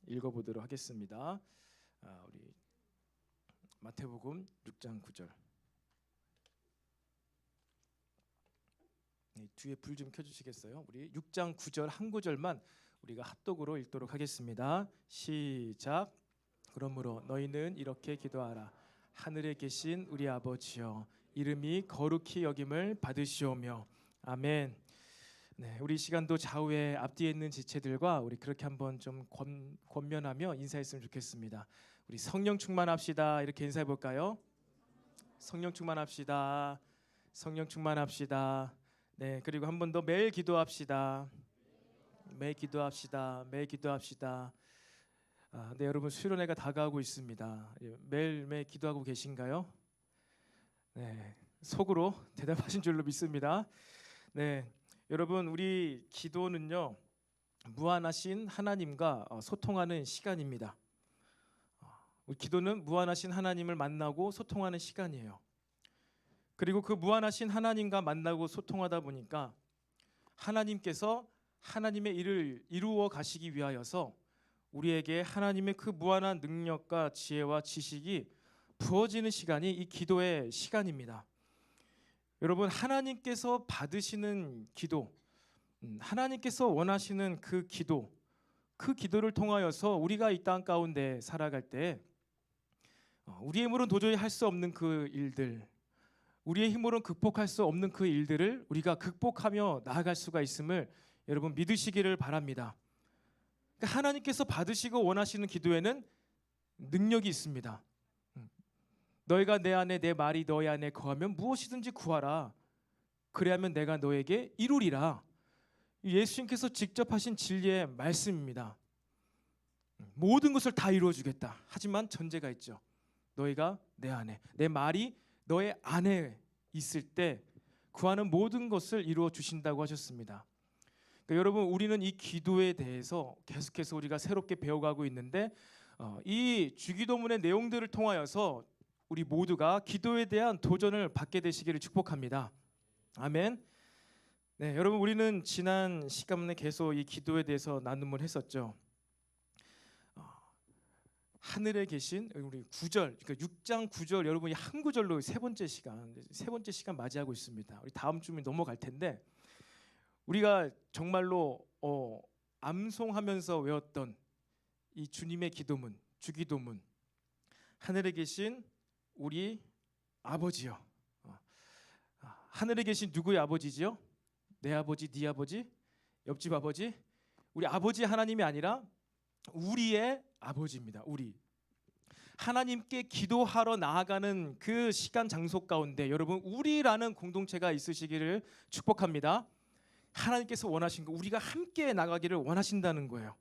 읽어보도록 하겠습니다. 우리 마태복음 6장 9절. 뒤에 불 좀 켜주시겠어요? 우리 6장 9절 한 구절만 우리가 합독으로 읽도록 하겠습니다. 시작. 그러므로 너희는 이렇게 기도하라. 하늘에 계신 우리 아버지여, 이름이 거룩히 여김을 받으시오며. 아멘. 네, 우리 시간도 좌우에 앞뒤에 있는 지체들과 우리 그렇게 한번 좀 권면하며 인사했으면 좋겠습니다. 우리 성령 충만합시다. 이렇게 인사해 볼까요? 성령 충만합시다. 성령 충만합시다. 네, 그리고 한 번 더 매일 기도합시다. 매일 기도합시다. 매일 기도합시다. 네, 여러분 수련회가 다가오고 있습니다. 매일 기도하고 계신가요? 네, 속으로 대답하신 줄로 믿습니다. 네, 여러분 우리 기도는요, 무한하신 하나님과 소통하는 시간입니다. 우리 기도는 무한하신 하나님을 만나고 소통하는 시간이에요. 그리고 그 무한하신 하나님과 만나고 소통하다 보니까 하나님께서 하나님의 일을 이루어 가시기 위하여서 우리에게 하나님의 그 무한한 능력과 지혜와 지식이 부어지는 시간이 이 기도의 시간입니다. 여러분, 하나님께서 받으시는 기도, 하나님께서 원하시는 그 기도를 통하여서 우리가 이 땅 가운데 살아갈 때 우리의 힘으로는 도저히 할 수 없는 그 일들, 우리의 힘으로는 극복할 수 없는 그 일들을 우리가 극복하며 나아갈 수가 있음을 여러분 믿으시기를 바랍니다. 그러니까 하나님께서 받으시고 원하시는 기도에는 능력이 있습니다. 너희가 내 안에, 내 말이 너희 안에 거하면 무엇이든지 구하라. 그래야면 내가 너에게 이루리라. 예수님께서 직접 하신 진리의 말씀입니다. 모든 것을 다 이루어 주겠다. 하지만 전제가 있죠. 너희가 내 안에, 내 말이 너의 안에 있을 때 구하는 모든 것을 이루어 주신다고 하셨습니다. 그러니까 여러분, 우리는 이 기도에 대해서 계속해서 우리가 새롭게 배워가고 있는데 이 주기도문의 내용들을 통하여서 우리 모두가 기도에 대한 도전을 받게 되시기를 축복합니다. 아멘. 네, 여러분 우리는 지난 시간에 계속 이 기도에 대해서 나눔을 했었죠. 하늘에 계신 우리 9절, 그러니까 6장 9절, 여러분이 한 구절로 세 번째 시간 맞이하고 있습니다. 우리 다음 주면 넘어갈 텐데 우리가 정말로 암송하면서 외웠던 이 주님의 기도문, 주기도문, 하늘에 계신 우리 아버지요. 하늘에 계신 누구의 아버지지요? 내 아버지, 네 아버지, 옆집 아버지. 우리 아버지 하나님이 아니라 우리의 아버지입니다. 우리 하나님께 기도하러 나아가는 그 시간 장소 가운데 여러분 우리라는 공동체가 있으시기를 축복합니다. 하나님께서 원하신 거, 우리가 함께 나가기를 원하신다는 거예요.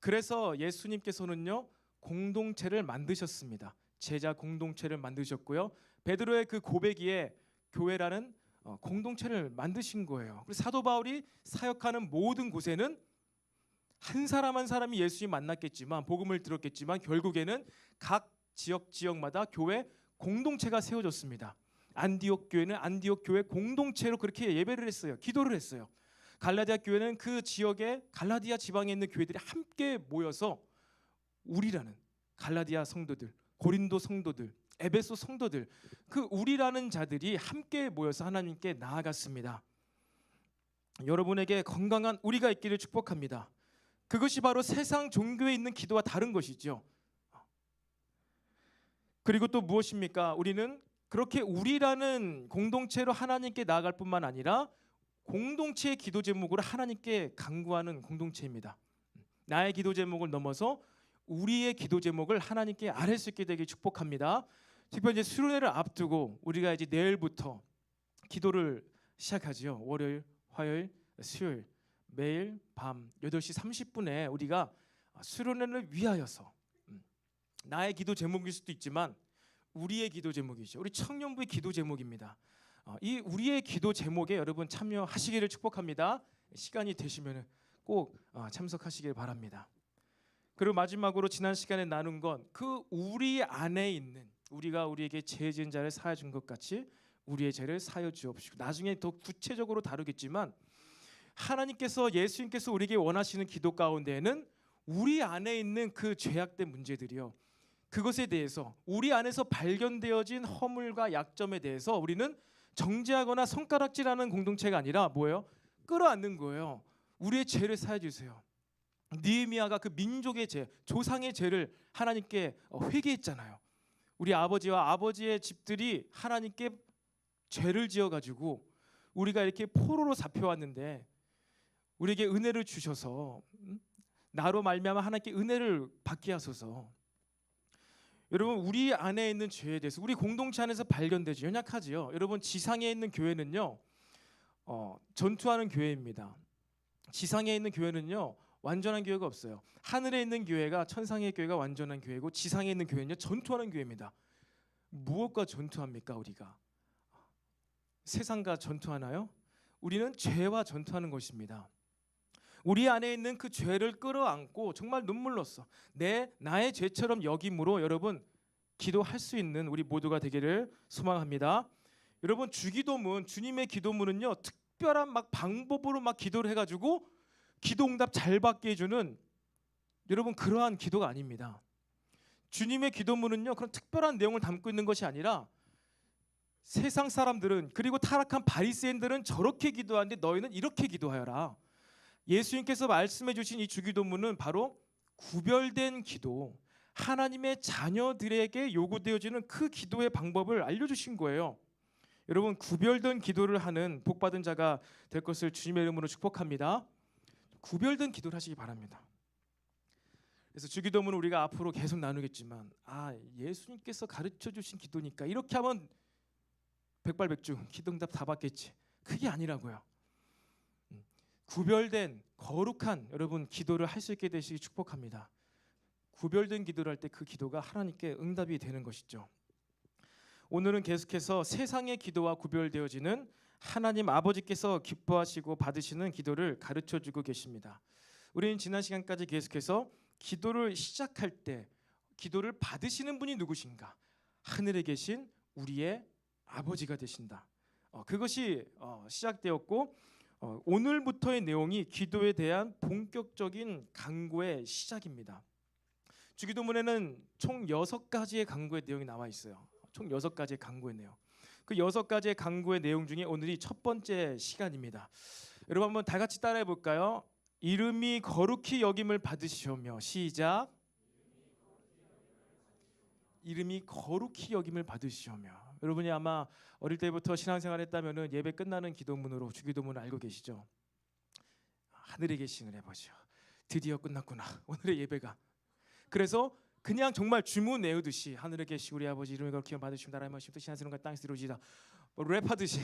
그래서 예수님께서는요, 공동체를 만드셨습니다. 제자 공동체를 만드셨고요, 베드로의 그 고백이에 교회라는 공동체를 만드신 거예요. 그리고 사도 바울이 사역하는 모든 곳에는 한 사람 한 사람이 예수님 만났겠지만, 복음을 들었겠지만 결국에는 각 지역마다 교회 공동체가 세워졌습니다. 안디옥 교회는 안디옥 교회 공동체로 그렇게 예배를 했어요. 기도를 했어요. 갈라디아 교회는 그 지역의 갈라디아 지방에 있는 교회들이 함께 모여서 우리라는 갈라디아 성도들, 고린도 성도들, 에베소 성도들, 그 우리라는 자들이 함께 모여서 하나님께 나아갔습니다. 여러분에게 건강한 우리가 있기를 축복합니다. 그것이 바로 세상 종교에 있는 기도와 다른 것이죠. 그리고 또 무엇입니까? 우리는 그렇게 우리라는 공동체로 하나님께 나아갈 뿐만 아니라 공동체의 기도 제목으로 하나님께 간구하는 공동체입니다. 나의 기도 제목을 넘어서 우리의 기도 제목을 하나님께 아뢰 수 있게 되길 축복합니다. 특별히 이제 수련회를 앞두고 우리가 이제 내일부터 기도를 시작하죠. 월요일, 화요일, 수요일 매일 밤 8시 30분에 우리가 수련회를 위하여서 나의 기도 제목일 수도 있지만 우리의 기도 제목이죠. 우리 청년부의 기도 제목입니다. 이 우리의 기도 제목에 여러분 참여하시기를 축복합니다. 시간이 되시면 꼭 참석하시길 바랍니다. 그리고 마지막으로 지난 시간에 나눈 건 그 우리 안에 있는, 우리가 우리에게 죄 지은 자를 사하여 준 것 같이 우리의 죄를 사하여 주옵시고, 나중에 더 구체적으로 다루겠지만 하나님께서, 예수님께서 우리에게 원하시는 기도 가운데에는 우리 안에 있는 그 죄악된 문제들이요, 그것에 대해서 우리 안에서 발견되어진 허물과 약점에 대해서 우리는 정죄하거나 손가락질하는 공동체가 아니라 뭐예요? 끌어안는 거예요. 우리의 죄를 사해 주세요. 느헤미야가 그 민족의 죄, 조상의 죄를 하나님께 회개했잖아요. 우리 아버지와 아버지의 집들이 하나님께 죄를 지어가지고 우리가 이렇게 포로로 잡혀왔는데 우리에게 은혜를 주셔서 나로 말미암아 하나님께 은혜를 받게 하소서. 여러분, 우리 안에 있는 죄에 대해서 우리 공동체 안에서 발견되죠. 연약하지요. 여러분, 지상에 있는 교회는요, 전투하는 교회입니다. 지상에 있는 교회는요, 완전한 교회가 없어요. 하늘에 있는 교회가, 천상의 교회가 완전한 교회고, 지상에 있는 교회는요, 전투하는 교회입니다. 무엇과 전투합니까? 우리가 세상과 전투하나요? 우리는 죄와 전투하는 것입니다. 우리 안에 있는 그 죄를 끌어안고 정말 눈물로써 나의 죄처럼 여김으로 여러분 기도할 수 있는 우리 모두가 되기를 소망합니다. 여러분, 주기도문, 주님의 기도문은요, 특별한 막 방법으로 막 기도를 해가지고 기도응답 잘 받게 해주는 여러분 그러한 기도가 아닙니다. 주님의 기도문은요, 그런 특별한 내용을 담고 있는 것이 아니라 세상 사람들은, 그리고 타락한 바리새인들은 저렇게 기도하는데 너희는 이렇게 기도하여라. 예수님께서 말씀해 주신 이 주기도문은 바로 구별된 기도, 하나님의 자녀들에게 요구되어지는 그 기도의 방법을 알려주신 거예요. 여러분, 구별된 기도를 하는 복받은 자가 될 것을 주님의 이름으로 축복합니다. 구별된 기도를 하시기 바랍니다. 그래서 주기도문은 우리가 앞으로 계속 나누겠지만, 예수님께서 가르쳐 주신 기도니까 이렇게 하면 백발백중 기도응답 다 받겠지, 그게 아니라고요. 구별된 거룩한 여러분 기도를 할 수 있게 되시기 축복합니다. 구별된 기도를 할 때 그 기도가 하나님께 응답이 되는 것이죠. 오늘은 계속해서 세상의 기도와 구별되어지는 하나님 아버지께서 기뻐하시고 받으시는 기도를 가르쳐주고 계십니다. 우리는 지난 시간까지 계속해서 기도를 시작할 때 기도를 받으시는 분이 누구신가? 하늘에 계신 우리의 아버지가 되신다. 그것이 시작되었고, 오늘부터의 내용이 기도에 대한 본격적인 강구의 시작입니다. 주기도문에는 총 6가지의 강구의 내용이 나와 있어요. 총 6가지의 강구의 내용. 그 6가지의 강구의 내용 중에 오늘이 첫 번째 시간입니다. 여러분 한번 다 같이 따라해 볼까요? 이름이 거룩히 여김을 받으시오며. 시작. 이름이 거룩히 여김을 받으시오며. 여러분이 아마 어릴 때부터 신앙생활 했다면은 예배 끝나는 기도문으로 주기도문을 알고 계시죠? 하늘에 계신 우리 아버지요, 드디어 끝났구나 오늘의 예배가. 그래서 그냥 정말 주문 외우듯이 하늘에 계신 우리 아버지 이름이 거룩히 여김을 받으시오며 나라의 마음이 뜻이 하늘과 땅에서 이루어지이다, 랩하듯이.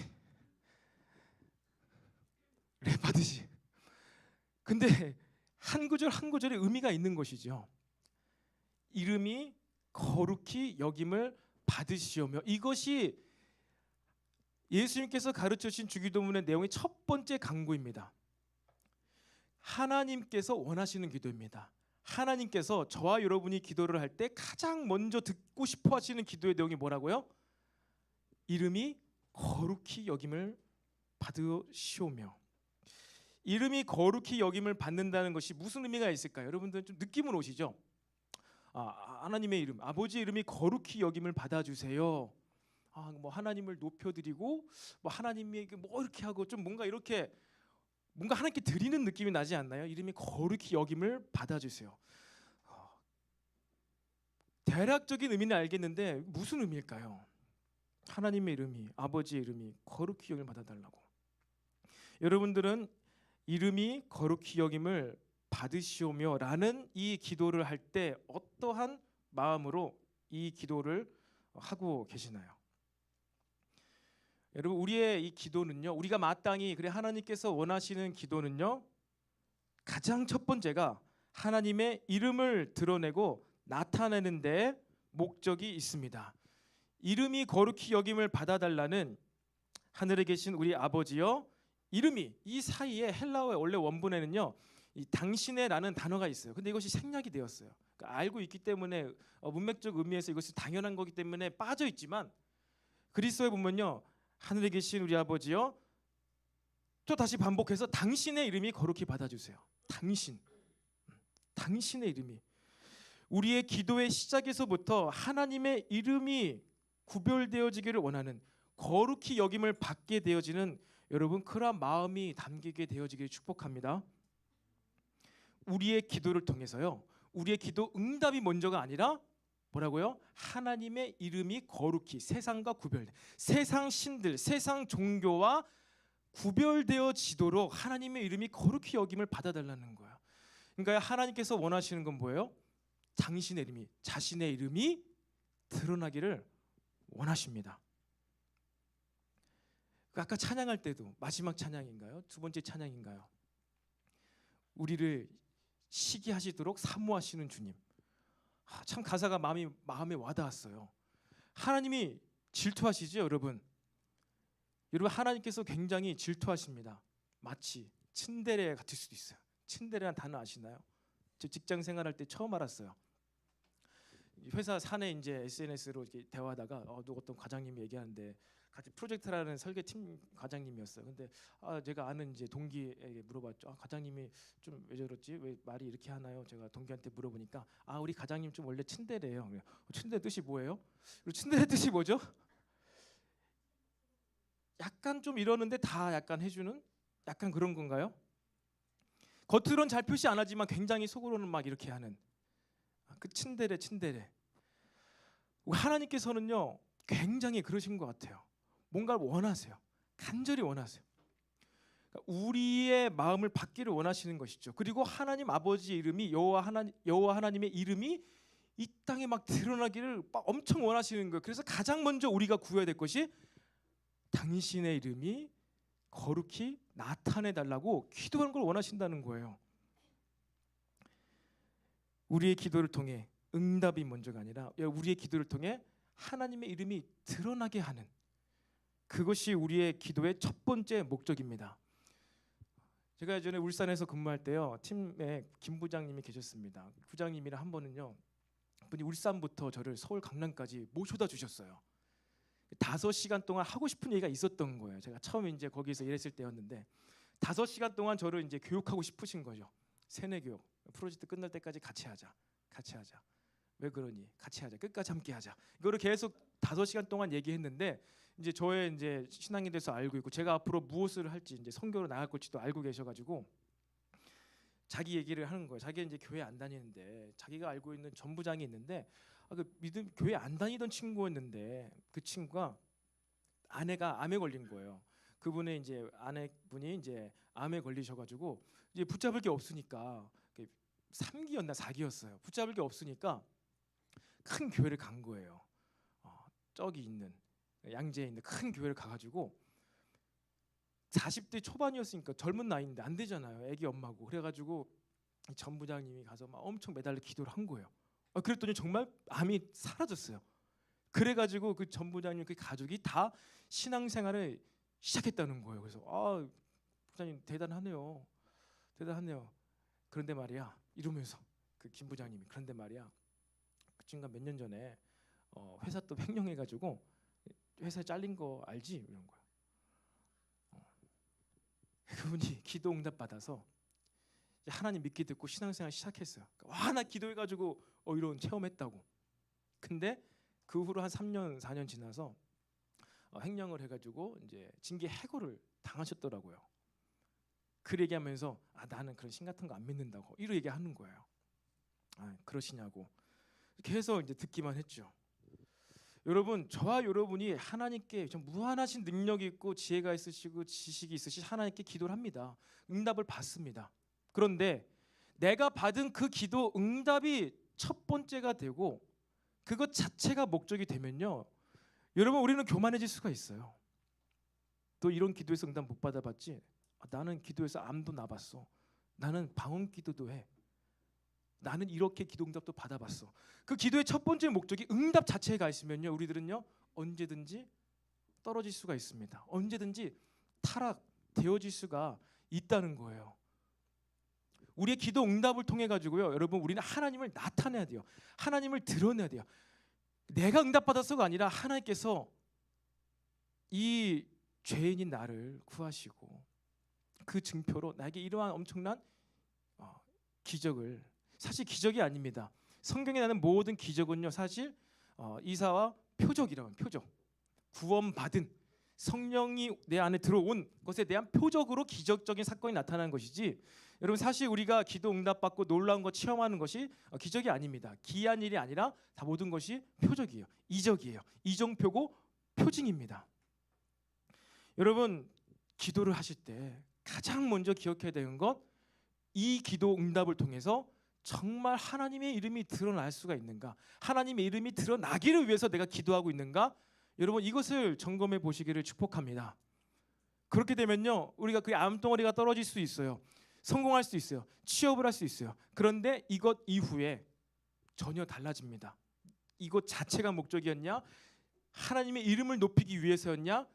근데 한 구절 한 구절에 의미가 있는 것이죠. 이름이 거룩히 여김을 받으시오며, 이것이 예수님께서 가르쳐주신 주기도문의 내용의 첫 번째 강구입니다. 하나님께서 원하시는 기도입니다. 하나님께서 저와 여러분이 기도를 할 때 가장 먼저 듣고 싶어 하시는 기도의 내용이 뭐라고요? 이름이 거룩히 여김을 받으시오며. 이름이 거룩히 여김을 받는다는 것이 무슨 의미가 있을까요? 여러분들 좀 느낌은 오시죠? 하나님의 이름, 아버지의 이름이 거룩히 여김을 받아주세요. 뭐 하나님을 높여드리고 뭐 하나님에게 뭐 이렇게 하고 좀 뭔가 이렇게 뭔가 하나님께 드리는 느낌이 나지 않나요? 이름이 거룩히 여김을 받아주세요. 대략적인 의미는 알겠는데 무슨 의미일까요? 하나님의 이름이, 아버지의 이름이 거룩히 여김을 받아달라고. 여러분들은 이름이 거룩히 여김을 받으시오며 라는 이 기도를 할 때 어떠한 마음으로 이 기도를 하고 계시나요? 여러분, 우리의 이 기도는요, 우리가 마땅히 그래 하나님께서 원하시는 기도는요, 가장 첫 번째가 하나님의 이름을 드러내고 나타내는 데 목적이 있습니다. 이름이 거룩히 여김을 받아달라는 하늘에 계신 우리 아버지여, 이름이, 이 사이에 헬라어의 원래 원문에는요 이 당신의라는 단어가 있어요. 근데 이것이 생략이 되었어요. 그러니까 알고 있기 때문에 문맥적 의미에서 이것이 당연한 거기 때문에 빠져 있지만, 그리스어에 보면요, 하늘에 계신 우리 아버지요, 또 다시 반복해서 당신의 이름이 거룩히 받아주세요. 당신. 당신의 이름이, 우리의 기도의 시작에서부터 하나님의 이름이 구별되어지기를 원하는, 거룩히 여김을 받게 되어지는 여러분 그러한 마음이 담기게 되어지기를 축복합니다. 우리의 기도를 통해서요, 우리의 기도 응답이 먼저가 아니라 뭐라고요? 하나님의 이름이 거룩히 세상과 구별돼, 세상 신들, 세상 종교와 구별되어지도록 하나님의 이름이 거룩히 여김을 받아달라는 거야. 그러니까 하나님께서 원하시는 건 뭐예요? 당신의 이름이, 자신의 이름이 드러나기를 원하십니다. 아까 찬양할 때도, 마지막 찬양인가요? 두 번째 찬양인가요? 우리를 시기하시도록 사모하시는 주님. 참 가사가 마음에 와닿았어요. 하나님이 질투하시죠, 여러분. 여러분, 하나님께서 굉장히 질투하십니다. 마치 츤데레 같을 수도 있어요. 츤데레라는 단어 아시나요? 저 직장 생활할 때 처음 알았어요. 회사 사내 이제 SNS로 이렇게 대화하다가 어떤 과장님이 얘기하는데, 같이 프로젝트라는 설계팀 과장님이었어요. 근데 제가 아는 이제 동기에게 물어봤죠. 과장님이 좀 왜 저렇지? 왜 말이 이렇게 하나요? 제가 동기한테 물어보니까 우리 과장님 좀 원래 츤데레예요. 츤데레 뜻이 뭐예요? 그리고 츤데레 뜻이 뭐죠? 약간 좀 이러는데 다 약간 해주는 약간 그런 건가요? 겉으로는 잘 표시 안 하지만 굉장히 속으로는 막 이렇게 하는 그 츤데레. 하나님께서는요 굉장히 그러신 것 같아요. 뭔가를 원하세요. 간절히 원하세요. 그러니까 우리의 마음을 받기를 원하시는 것이죠. 그리고 하나님 아버지의 이름이 여호와 하나님의 이름이 이 땅에 막 드러나기를 막 엄청 원하시는 거예요. 그래서 가장 먼저 우리가 구해야 될 것이 당신의 이름이 거룩히 나타내 달라고 기도하는 걸 원하신다는 거예요. 우리의 기도를 통해 응답이 먼저가 아니라 우리의 기도를 통해 하나님의 이름이 드러나게 하는, 그것이 우리의 기도의 첫 번째 목적입니다. 제가 예전에 울산에서 근무할 때요, 팀에 김 부장님이 계셨습니다. 부장님이랑 한 번은요, 분이 울산부터 저를 서울 강남까지 모셔다 주셨어요. 5시간 동안 하고 싶은 얘기가 있었던 거예요. 제가 처음 이제 거기서 일했을 때였는데 5시간 동안 저를 이제 교육하고 싶으신 거죠. 세뇌 교육. 프로젝트 끝날 때까지 같이 하자. 왜 그러니? 같이 하자. 끝까지 함께 하자. 이거를 계속 5시간 동안 얘기했는데, 이제 저의 이제 신앙에 대해서 알고 있고 제가 앞으로 무엇을 할지, 이제 선교로 나갈 걸지도 알고 계셔가지고 자기 얘기를 하는 거예요. 자기가 이제 교회 안 다니는데 자기가 알고 있는 전부장이 있는데 그 믿음 교회 안 다니던 친구였는데 그 친구가 아내가 암에 걸린 거예요. 그분의 이제 아내분이 이제 암에 걸리셔가지고 이제 붙잡을 게 없으니까 3기였나 4기였어요. 붙잡을 게 없으니까 큰 교회를 간 거예요. 저기 있는 양재에 있는 큰 교회를 가가지고 40대 초반이었으니까 젊은 나이인데 안 되잖아요. 애기 엄마고. 그래가지고 전 부장님이 가서 막 엄청 매달려 기도를 한 거예요. 그랬더니 정말 암이 사라졌어요. 그래가지고 그 전 부장님 그 가족이 다 신앙생활을 시작했다는 거예요. 그래서 부장님 대단하네요. 그런데 말이야, 이러면서 그 김 부장님이, 그런데 말이야, 그 친구가 몇 년 전에 회사 또 횡령해가지고 회사에 잘린 거 알지? 이런 거야. 그분이 기도 응답 받아서 하나님 믿기 듣고 신앙생활 시작했어요. 나 기도해가지고 이런 체험했다고. 근데 그 후로 한 3년 4년 지나서 횡령을 해가지고 이제 징계 해고를 당하셨더라고요. 그 얘기하면서 나는 그런 신 같은 거 안 믿는다고 이런 얘기하는 거예요. 그러시냐고. 이렇게 해서 이제 듣기만 했죠. 여러분, 저와 여러분이 하나님께 좀 무한하신 능력이 있고 지혜가 있으시고 지식이 있으신 하나님께 기도를 합니다. 응답을 받습니다. 그런데 내가 받은 그 기도 응답이 첫 번째가 되고 그것 자체가 목적이 되면요, 여러분, 우리는 교만해질 수가 있어요. 또 이런 기도에서 응답 못 받아봤지? 나는 기도에서 암도 나봤어. 나는 방언 기도도 해. 나는 이렇게 기도 응답도 받아봤어. 그 기도의 첫 번째 목적이 응답 자체가 있으면요, 우리들은요 언제든지 떨어질 수가 있습니다. 언제든지 타락되어질 수가 있다는 거예요. 우리의 기도 응답을 통해 가지고요, 여러분, 우리는 하나님을 나타내야 돼요. 하나님을 드러내야 돼요. 내가 응답받아서가 아니라 하나님께서 이 죄인인 나를 구하시고 그 증표로 나에게 이러한 엄청난 기적을, 사실 기적이 아닙니다. 성경에 나는 모든 기적은요 사실 이사와 표적이라고 합니다. 표적. 구원받은 성령이 내 안에 들어온 것에 대한 표적으로 기적적인 사건이 나타나는 것이지, 여러분 사실 우리가 기도 응답받고 놀라운 거 체험하는 것이 기적이 아닙니다. 기이한 일이 아니라 다 모든 것이 표적이에요. 이적이에요. 이정표고 표징입니다. 여러분 기도를 하실 때 가장 먼저 기억해야 되는 것, 이 기도 응답을 통해서 정말 하나님의 이름이 드러날 수가 있는가, 하나님의 이름이 드러나기를 위해서 내가 기도하고 있는가, 여러분 이것을 점검해 보시기를 축복합니다. 그렇게 되면요 우리가 그 암덩어리가 떨어질 수 있어요. 성공할 수 있어요. 취업을 할 수 있어요. 그런데 이것 이후에 전혀 달라집니다. 이것 자체가 목적이었냐, 하나님의 이름을 높이기 위해서였냐,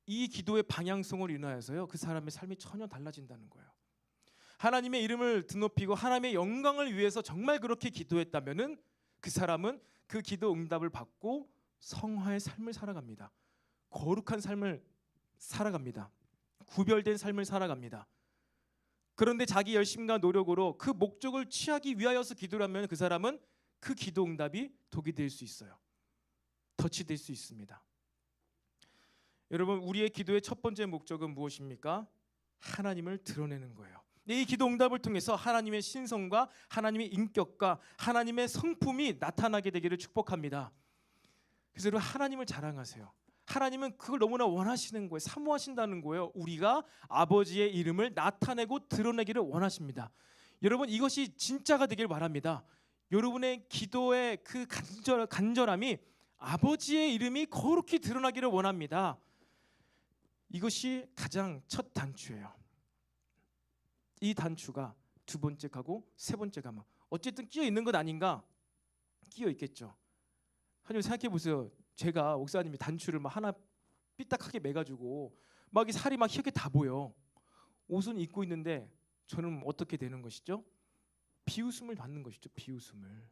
이 기도의 방향성을 인하여서요 그 사람의 삶이 전혀 달라진다는 거예요. 하나님의 이름을 드높이고 하나님의 영광을 위해서 정말 그렇게 기도했다면은 그 사람은 그 기도 응답을 받고 성화의 삶을 살아갑니다. 거룩한 삶을 살아갑니다. 구별된 삶을 살아갑니다. 그런데 자기 열심과 노력으로 그 목적을 취하기 위하여서 기도를 하면 그 사람은 그 기도 응답이 독이 될 수 있어요. 덫이 될 수 있습니다. 여러분 우리의 기도의 첫 번째 목적은 무엇입니까? 하나님을 드러내는 거예요. 이 기도 응답을 통해서 하나님의 신성과 하나님의 인격과 하나님의 성품이 나타나게 되기를 축복합니다. 그래서 여러분 하나님을 자랑하세요. 하나님은 그걸 너무나 원하시는 거예요. 사모하신다는 거예요. 우리가 아버지의 이름을 나타내고 드러내기를 원하십니다. 여러분 이것이 진짜가 되길 바랍니다. 여러분의 기도의 그 간절함이 아버지의 이름이 거룩히 드러나기를 원합니다. 이것이 가장 첫 단추예요. 이 단추가 두 번째 가고 세 번째 가면 어쨌든 끼어 있는 것 아닌가? 끼어 있겠죠. 하나님 생각해 보세요. 제가 목사님이 단추를 막 하나 삐딱하게 매가지고 막 이 살이 막 희게 다 보여. 옷은 입고 있는데 저는 어떻게 되는 것이죠? 비웃음을 받는 것이죠. 비웃음을.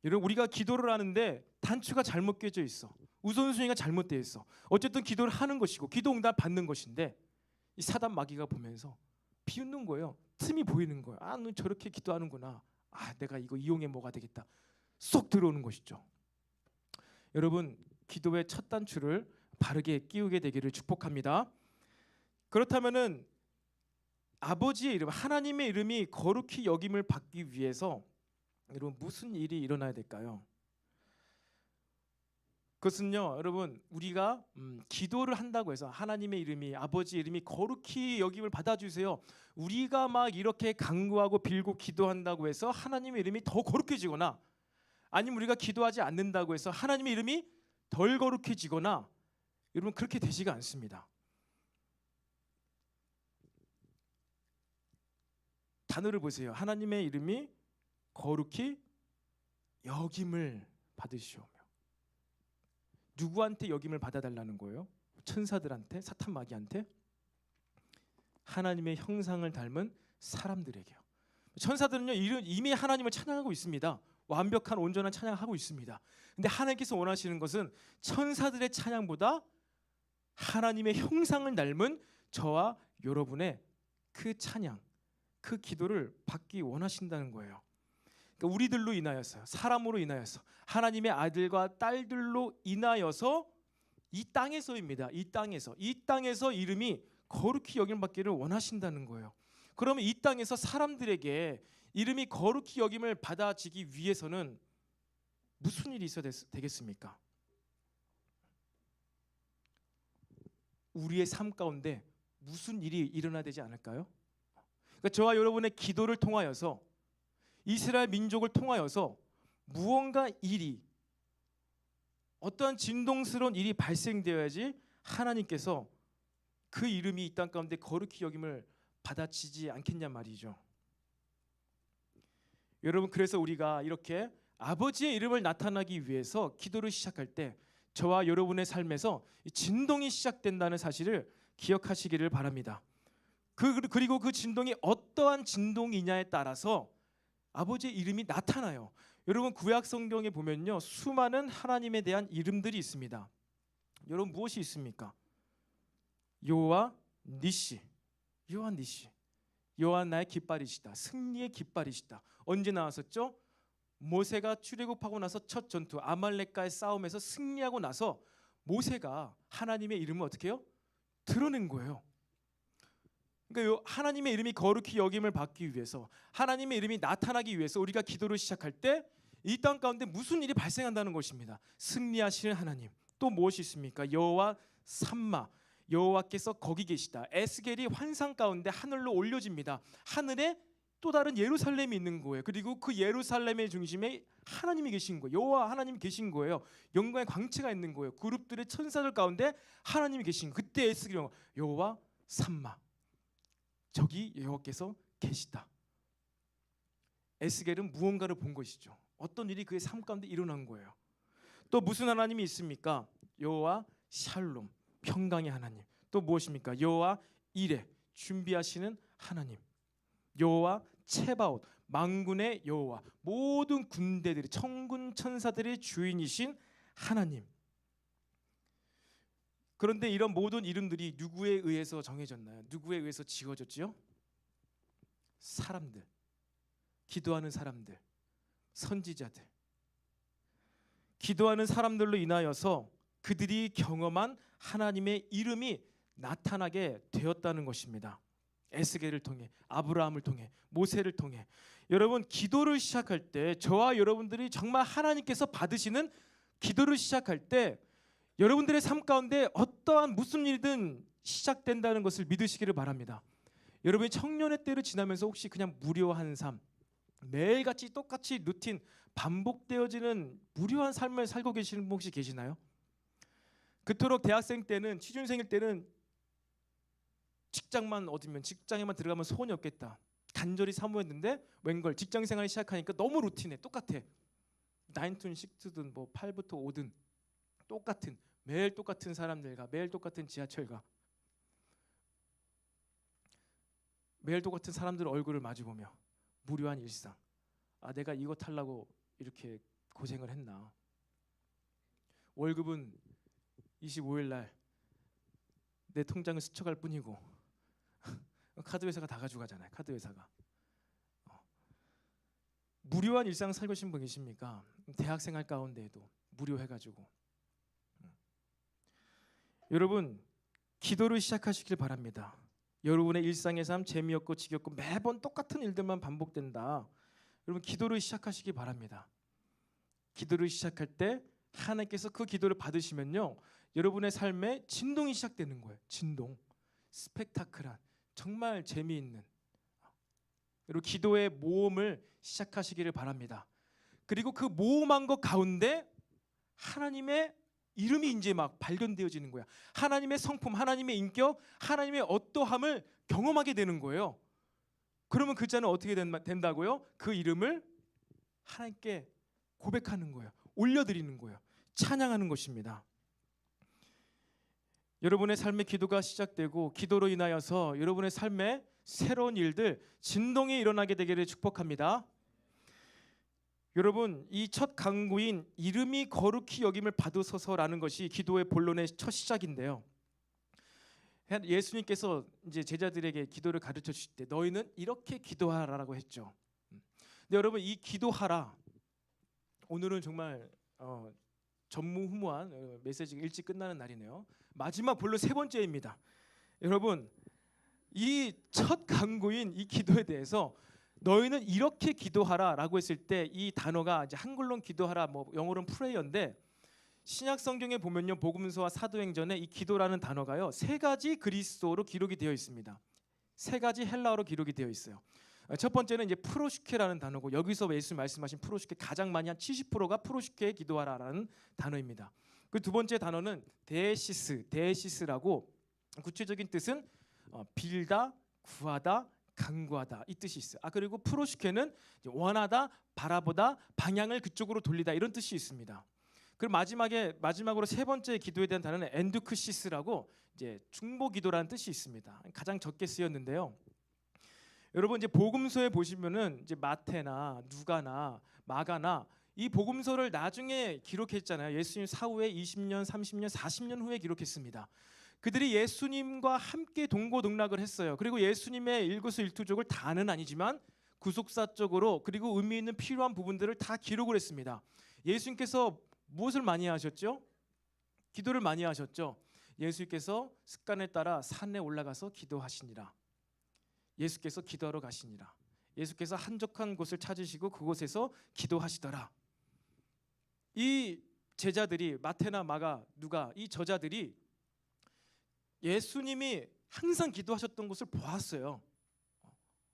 여러분 우리가 기도를 하는데 단추가 잘못 껴져 있어. 우선순위가 잘못되어 있어. 어쨌든 기도를 하는 것이고 기도 응답 받는 것인데 이 사단 마귀가 보면서 비웃는 거예요. 틈이 보이는 거예요. 아, 너 저렇게 기도하는구나. 아, 내가 이거 이용해 뭐가 되겠다. 쏙 들어오는 것이죠. 여러분 기도의 첫 단추를 바르게 끼우게 되기를 축복합니다. 그렇다면은 아버지의 이름, 하나님의 이름이 거룩히 여김을 받기 위해서 여러분 무슨 일이 일어나야 될까요? 그것은요 여러분 우리가 기도를 한다고 해서 하나님의 이름이, 아버지의 이름이 거룩히 여김을 받아주세요, 우리가 막 이렇게 간구하고 빌고 기도한다고 해서 하나님의 이름이 더 거룩해지거나, 아니면 우리가 기도하지 않는다고 해서 하나님의 이름이 덜 거룩해지거나, 여러분 그렇게 되지가 않습니다. 단어를 보세요. 하나님의 이름이 거룩히 여김을 받으시오며. 누구한테 여김을 받아달라는 거예요? 천사들한테? 사탄 마귀한테? 하나님의 형상을 닮은 사람들에게요. 천사들은요 이미 하나님을 찬양하고 있습니다. 완벽한 온전한 찬양을 하고 있습니다. 근데 하나님께서 원하시는 것은 천사들의 찬양보다 하나님의 형상을 닮은 저와 여러분의 그 찬양, 그 기도를 받기 원하신다는 거예요. 그러니까 우리들로 인하여서, 사람으로 인하여서, 하나님의 아들과 딸들로 인하여서 이 땅에서입니다. 이 땅에서 이름이 거룩히 여김을 받기를 원하신다는 거예요. 그러면 이 땅에서 사람들에게 이름이 거룩히 여김을 받아지기 위해서는 무슨 일이 있어야 되겠습니까? 우리의 삶 가운데 무슨 일이 일어나야 되지 않을까요? 그러니까 저와 여러분의 기도를 통하여서, 이스라엘 민족을 통하여서 무언가 일이, 어떠한 진동스러운 일이 발생되어야지 하나님께서 그 이름이 이 땅 가운데 거룩히 여김을 받아치지 않겠냐 말이죠. 여러분 그래서 우리가 이렇게 아버지의 이름을 나타나기 위해서 기도를 시작할 때 저와 여러분의 삶에서 진동이 시작된다는 사실을 기억하시기를 바랍니다. 그리고 그 진동이 어떠한 진동이냐에 따라서 아버지의 이름이 나타나요. 여러분 구약 성경에 보면요 수많은 하나님에 대한 이름들이 있습니다. 여러분 무엇이 있습니까? 여호와 니시, 여호와 니시. 여호와 나의 깃발이시다. 승리의 깃발이시다. 언제 나왔었죠? 모세가 출애굽하고 나서 첫 전투 아말렉과의 싸움에서 승리하고 나서 모세가 하나님의 이름을 어떻게 해요? 드러낸 거예요. 그러니까 하나님의 이름이 거룩히 여김을 받기 위해서, 하나님의 이름이 나타나기 위해서 우리가 기도를 시작할 때 이 땅 가운데 무슨 일이 발생한다는 것입니다. 승리하시는 하나님. 또 무엇이 있습니까? 여호와 삼마, 여호와께서 거기 계시다. 에스겔이 환상 가운데 하늘로 올려집니다. 하늘에 또 다른 예루살렘이 있는 거예요. 그리고 그 예루살렘의 중심에 하나님이 계신 거예요. 여호와 하나님이 계신 거예요. 영광의 광채가 있는 거예요. 그룹들의 천사들 가운데 하나님이 계신 거예요. 그때 에스겔이 여호와 삼마, 저기 여호와께서 계시다. 에스겔은 무언가를 본 것이죠. 어떤 일이 그의 삶 가운데 일어난 거예요. 또 무슨 하나님이 있습니까? 여호와 샬롬, 평강의 하나님. 또 무엇입니까? 여호와 이레, 준비하시는 하나님. 여호와 체바옷, 만군의 여호와, 모든 군대들이, 천군 천사들의 주인이신 하나님. 그런데 이런 모든 이름들이 누구에 의해서 정해졌나요? 누구에 의해서 지어졌지요? 사람들, 기도하는 사람들, 선지자들. 기도하는 사람들로 인하여서 그들이 경험한 하나님의 이름이 나타나게 되었다는 것입니다. 에스겔을 통해, 아브라함을 통해, 모세를 통해. 여러분, 기도를 시작할 때 저와 여러분들이 정말 하나님께서 받으시는 기도를 시작할 때 여러분들의 삶 가운데 어떠한 무슨 일이든 시작된다는 것을 믿으시기를 바랍니다. 여러분이 청년의 때를 지나면서 혹시 그냥 무료한 삶, 매일같이 똑같이 루틴 반복되어지는 무료한 삶을 살고 계시는 분 혹시 계시나요? 그토록 대학생 때는, 취준생일 때는 직장만 얻으면, 직장에만 들어가면 소원이 없겠다, 간절히 사모했는데 웬걸 직장생활 시작하니까 너무 루틴해. 똑같아. 9 to 6든 뭐 8부터 5든 똑같은, 매일 똑같은 사람들과 매일 똑같은 지하철과 매일 똑같은 사람들 얼굴을 마주보며 무료한 일상. 아, 내가 이거 타려고 이렇게 고생을 했나. 월급은 25일 날 내 통장을 스쳐갈 뿐이고 카드 회사가 다 가져가잖아요. 카드 회사가. 무료한 일상 살고 계신 분 계십니까? 대학생활 가운데에도 무료해가지고. 여러분, 기도를 시작하시길 바랍니다. 여러분의 일상의 삶 재미없고 지겹고 매번 똑같은 일들만 반복된다. 여러분, 기도를 시작하시기 바랍니다. 기도를 시작할 때 하나님께서 그 기도를 받으시면요, 여러분의 삶에 진동이 시작되는 거예요. 진동. 스펙타클한, 정말 재미있는. 여러분, 기도의 모험을 시작하시기를 바랍니다. 그리고 그 모험한 것 가운데 하나님의 이름이 이제 막 발견되어지는 거야. 하나님의 성품, 하나님의 인격, 하나님의 어떠함을 경험하게 되는 거예요. 그러면 그 자는 어떻게 된다고요? 그 이름을 하나님께 고백하는 거예요. 올려드리는 거예요. 찬양하는 것입니다. 여러분의 삶의 기도가 시작되고 기도로 인하여서 여러분의 삶에 새로운 일들, 진동이 일어나게 되기를 축복합니다. 여러분, 이 첫 강구인 이름이 거룩히 여김을 받으소서라는 것이 기도의 본론의 첫 시작인데요. 예수님께서 이제 제자들에게 기도를 가르쳐 주실 때 너희는 이렇게 기도하라라고 했죠. 근데 여러분, 이 기도하라, 오늘은 정말 전무후무한 메시지가 일찍 끝나는 날이네요. 마지막 본론 세 번째입니다. 여러분, 이 첫 강구인 이 기도에 대해서 너희는 이렇게 기도하라라고 했을 때 이 단어가 이제 한글로는 기도하라, 뭐 영어로는 프레이어인데 신약 성경에 보면요, 복음서와 사도행전에 이 기도라는 단어가요, 세 가지 그리스어로 기록이 되어 있습니다. 세 가지 헬라어로 기록이 되어 있어요. 첫 번째는 이제 프로슈케라는 단어고, 여기서 예수 말씀하신 프로슈케 가장 많이 한 70%가 프로슈케에 기도하라라는 단어입니다. 그 두 번째 단어는 데시스라고, 구체적인 뜻은 빌다, 구하다, 간구하다, 이 뜻이 있어요. 그리고 프로슈케는 원하다, 바라보다, 방향을 그쪽으로 돌리다, 이런 뜻이 있습니다. 그리고 마지막으로 세 번째 기도에 대한 단어는 엔두크시스라고, 이제 중보 기도라는 뜻이 있습니다. 가장 적게 쓰였는데요. 여러분, 이제 복음서에 보시면은 이제 마태나 누가나 마가나 이 복음서를 나중에 기록했잖아요. 예수님 사후에 20년, 30년, 40년 후에 기록했습니다. 그들이 예수님과 함께 동고동락을 했어요. 그리고 예수님의 일거수일투족을 다는 아니지만 구속사적으로 그리고 의미 있는 필요한 부분들을 다 기록을 했습니다. 예수님께서 무엇을 많이 하셨죠? 기도를 많이 하셨죠. 예수께서 습관에 따라 산에 올라가서 기도하시니라. 예수께서 기도하러 가시니라. 예수께서 한적한 곳을 찾으시고 그곳에서 기도하시더라. 이 제자들이 마태나 마가, 누가, 이 저자들이 예수님이 항상 기도하셨던 곳을 보았어요.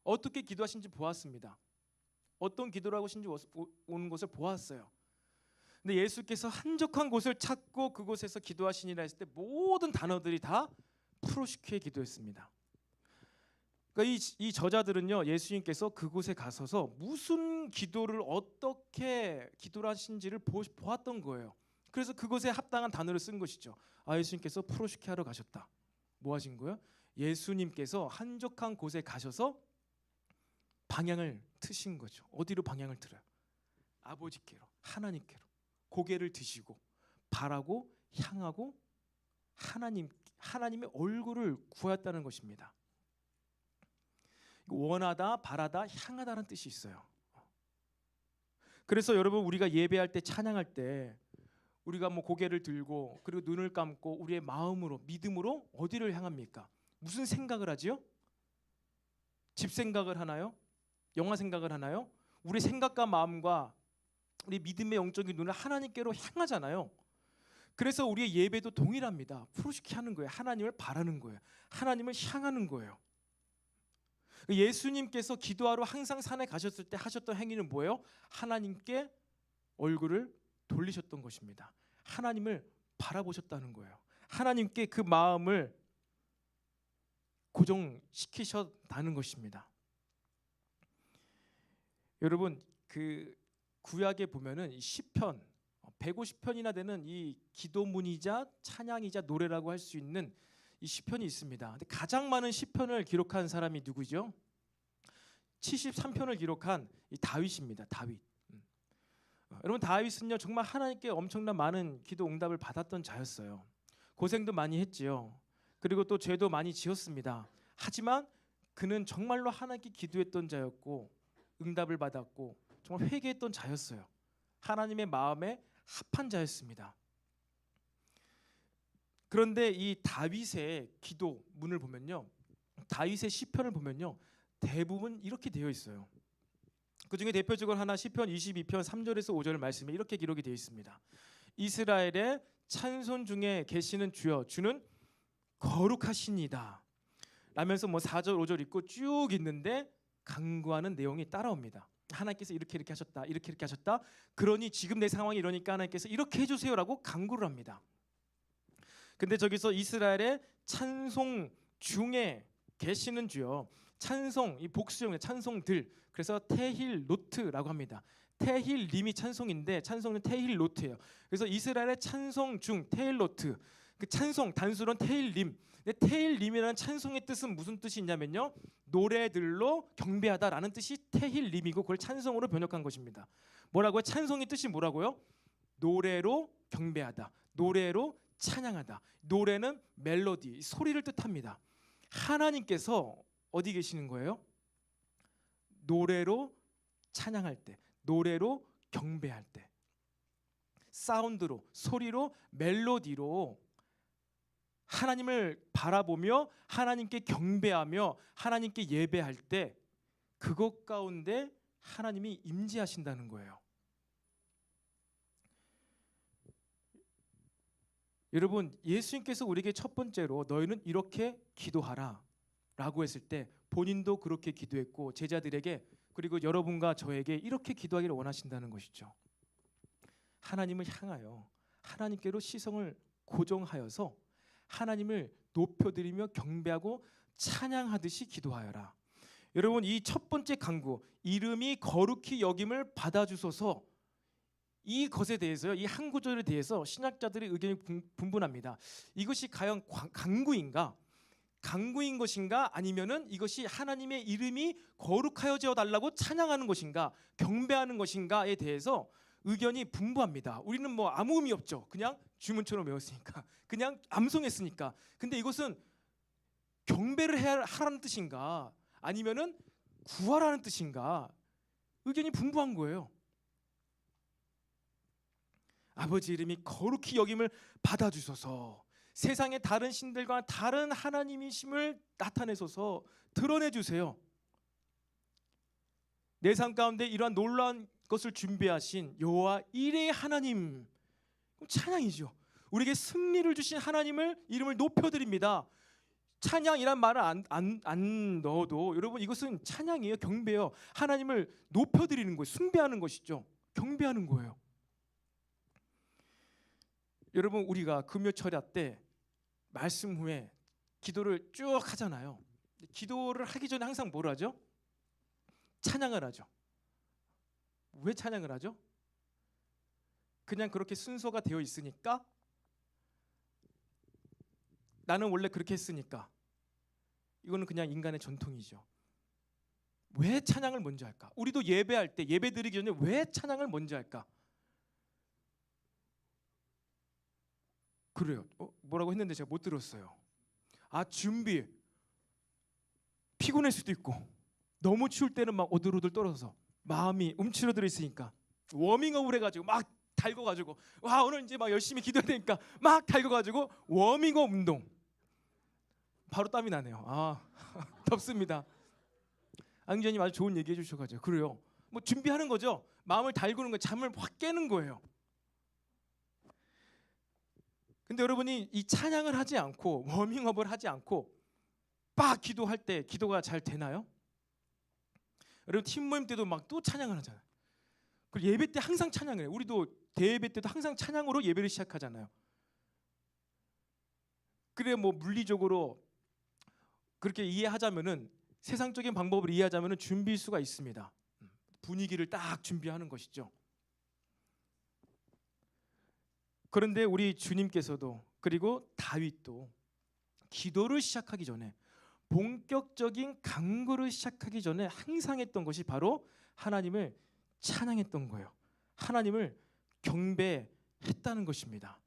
어떻게 기도하신지 보았습니다. 어떤 기도를 하고 계신지 오는 것을 보았어요. 근데 예수께서 한적한 곳을 찾고 그곳에서 기도하시니라 했을 때 모든 단어들이 다 프로시큐의 기도였습니다. 그러니까 이 저자들은요, 예수님께서 그곳에 가서서 무슨 기도를 어떻게 기도를 하신지를 보았던 거예요. 그래서 그것에 합당한 단어를 쓴 것이죠. 예수님께서 프로시큐 하러 가셨다. 뭐 하신 거예요? 예수님께서 한적한 곳에 가셔서 방향을 트신 거죠. 어디로 방향을 틀어요? 아버지께로, 하나님께로 고개를 드시고 바라고 향하고 하나님의 얼굴을 구했다는 것입니다. 원하다, 바라다, 향하다는 뜻이 있어요. 그래서 여러분, 우리가 예배할 때, 찬양할 때 우리가 뭐 고개를 들고 그리고 눈을 감고 우리의 마음으로, 믿음으로 어디를 향합니까? 무슨 생각을 하지요? 집 생각을 하나요? 영화 생각을 하나요? 우리 생각과 마음과 우리 믿음의 영적인 눈을 하나님께로 향하잖아요. 그래서 우리의 예배도 동일합니다. 프로시키 하는 거예요. 하나님을 바라는 거예요. 하나님을 향하는 거예요. 예수님께서 기도하러 항상 산에 가셨을 때 하셨던 행위는 뭐예요? 하나님께 얼굴을 돌리셨던 것입니다. 하나님을 바라보셨다는 거예요. 하나님께 그 마음을 고정시키셨다는 것입니다. 여러분, 그 구약에 보면은 이 시편 150편이나 되는 이 기도문이자 찬양이자 노래라고 할 수 있는 이 시편이 있습니다. 근데 가장 많은 시편을 기록한 사람이 누구죠? 73편을 기록한 이 다윗입니다. 다윗. 여러분, 다윗은요 정말 하나님께 엄청난 많은 기도 응답을 받았던 자였어요. 고생도 많이 했지요. 그리고 또 죄도 많이 지었습니다. 하지만 그는 정말로 하나님께 기도했던 자였고 응답을 받았고 정말 회개했던 자였어요. 하나님의 마음에 합한 자였습니다. 그런데 이 다윗의 기도문을 보면요, 다윗의 시편을 보면요, 대부분 이렇게 되어 있어요. 그 중에 대표적으로 하나, 시편 22편 3절에서 5절 말씀에 이렇게 기록이 되어 있습니다. 이스라엘의 찬송 중에 계시는 주여, 주는 거룩하시니다 라면서 뭐 4절 5절 있고 쭉 있는데 간구하는 내용이 따라옵니다. 하나님께서 이렇게 하셨다, 이렇게 하셨다. 그러니 지금 내 상황이 이러니까 하나님께서 이렇게 해주세요라고 간구를 합니다. 근데 저기서 이스라엘의 찬송 중에 계시는 주여, 찬송, 이 복수형의 찬송들, 그래서 테힐노트라고 합니다. 테힐림이 찬송인데 찬송은 테힐노트예요. 그래서 이스라엘의 찬송 중 테힐노트, 그 찬송 단수론 테힐림. 근데 테힐림이라는 찬송의 뜻은 무슨 뜻이 있냐면요, 노래들로 경배하다라는 뜻이 테힐림이고 그걸 찬송으로 번역한 것입니다. 뭐라고요? 찬송의 뜻이 뭐라고요? 노래로 경배하다, 노래로 찬양하다. 노래는 멜로디, 소리를 뜻합니다. 하나님께서 어디 계시는 거예요? 노래로 찬양할 때, 노래로 경배할 때, 사운드로, 소리로, 멜로디로 하나님을 바라보며 하나님께 경배하며 하나님께 예배할 때 그것 가운데 하나님이 임재하신다는 거예요. 여러분, 예수님께서 우리에게 첫 번째로 너희는 이렇게 기도하라 라고 했을 때 본인도 그렇게 기도했고 제자들에게 그리고 여러분과 저에게 이렇게 기도하기를 원하신다는 것이죠. 하나님을 향하여 하나님께로 시선을 고정하여서 하나님을 높여드리며 경배하고 찬양하듯이 기도하여라. 여러분, 이 첫 번째 간구, 이름이 거룩히 여김을 받아주소서, 이 것에 대해서요, 이 한 구절에 대해서 신학자들의 의견이 분분합니다. 이것이 과연 간구인가? 간구인 것인가? 아니면은 이것이 하나님의 이름이 거룩하여져 달라고 찬양하는 것인가? 경배하는 것인가에 대해서 의견이 분분합니다. 우리는 뭐 아무 의미 없죠. 그냥 주문처럼 외웠으니까, 그냥 암송했으니까. 근데 이것은 경배를 하라는 뜻인가, 아니면은 구하라는 뜻인가, 의견이 분분한 거예요. 아버지 이름이 거룩히 여김을 받아주소서. 세상의 다른 신들과 다른 하나님이심을 나타내소서, 드러내주세요. 내 삶 가운데 이러한 놀라운 것을 준비하신 여호와 일의 하나님, 찬양이죠. 우리에게 승리를 주신 하나님을 이름을 높여드립니다. 찬양이란 말을 안 넣어도 여러분 이것은 찬양이에요. 경배예요. 하나님을 높여드리는 거예요. 숭배하는 것이죠. 경배하는 거예요. 여러분 우리가 금요 철야 때 말씀 후에 기도를 쭉 하잖아요. 기도를 하기 전에 항상 뭘 하죠? 찬양을 하죠. 왜 찬양을 하죠? 그냥 그렇게 순서가 되어 있으니까, 나는 원래 그렇게 했으니까. 이거는 그냥 인간의 전통이죠. 왜 찬양을 먼저 할까? 우리도 예배할 때, 예배 드리기 전에 왜 찬양을 먼저 할까? 그래요. 뭐라고 했는데 제가 못 들었어요. 준비. 피곤할 수도 있고, 너무 추울 때는 막 오들오들 떨어서 마음이 움츠러들어 있으니까 워밍업을 해가지고 막 달궈가지고, 와 오늘 이제 막 열심히 기도해야 되니까 막 달궈가지고 워밍업 운동. 바로 땀이 나네요. 덥습니다. 앙지연님 아주 좋은 얘기 해주셔가지고, 그래요. 뭐 준비하는 거죠. 마음을 달구는 거, 잠을 확 깨는 거예요. 근데 여러분이 이 찬양을 하지 않고 워밍업을 하지 않고 빡 기도할 때 기도가 잘 되나요? 여러분 팀 모임 때도 막 또 찬양을 하잖아요. 그리고 예배 때 항상 찬양을 해요. 우리도 대예배 때도 항상 찬양으로 예배를 시작하잖아요. 그래 뭐 물리적으로 그렇게 이해하자면은, 세상적인 방법을 이해하자면은 준비일 수가 있습니다. 분위기를 딱 준비하는 것이죠. 그런데 우리 주님께서도, 그리고 다윗도 기도를 시작하기 전에, 본격적인 강구를 시작하기 전에 항상 했던 것이 바로 하나님을 찬양했던 거예요. 하나님을 경배했다는 것입니다.